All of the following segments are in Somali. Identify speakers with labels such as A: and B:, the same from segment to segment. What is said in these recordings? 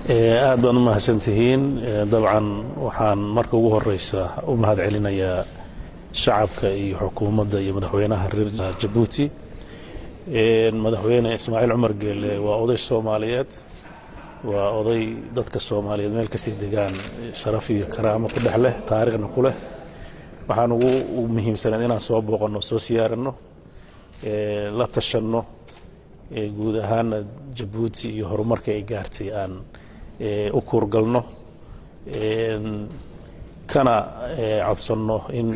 A: aad baan u mahadsantihiin dabcan waxaan marka ugu horeysa u mahad celinayaa shacabka iyo xukuumadda iyo madaxweynaha reer Djibouti madaxweyne Ismaaciil Cumar Geele waa oday Soomaaliyeed waa oday dadka Soomaaliyeed meel ka sii degaan sharaf iyo karaamo ku dhaxleh taariikhna ku leh waxaan ugu muhiimsanaa inaan soo booqano soo siyaarano la tashanno guud ahaan Djibouti iyo horumarka ay gaartay aan u kurgalno kana codsanno in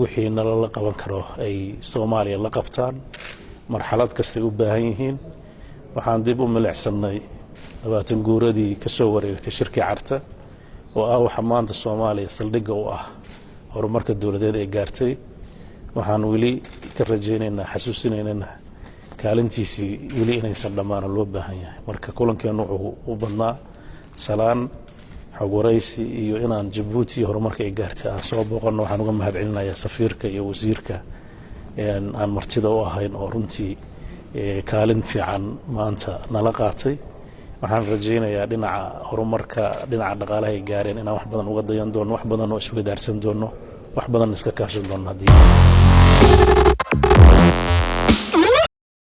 A: wixii nala qaban karo ay Soomaaliya la qabtaan marxalad kasta u baahan yihiin waxaan dib u milicsanay 20 guuradii ka soo wareegtay shirkii Carta oo ah waxa maanta Soomaaliya saldhigga u ah horumarka dawladeed ee gaartay waxaan weli ka rajaynaynaa xasuusinaynaa kaalintiisii weli inaysan dhammaan loo baahan yahay marka kulankeenu wuxuu u badnaa salaan xog waraysi iyo inaan Djibouti horumarka ay gaartay aan soo booqano waxaan uga mahad celinayaa safiirka iyo wasiirka aan martida u ahayn oo runtii kaalin fiican maanta nala qaatay waxaan rajaynayaa dhinaca horumarka dhinaca dhaqaalaha ay gaareen inaan wax badan uga dayan doono wax badan oo isku wadaarsan doono wax badan iska kaashan doono hadii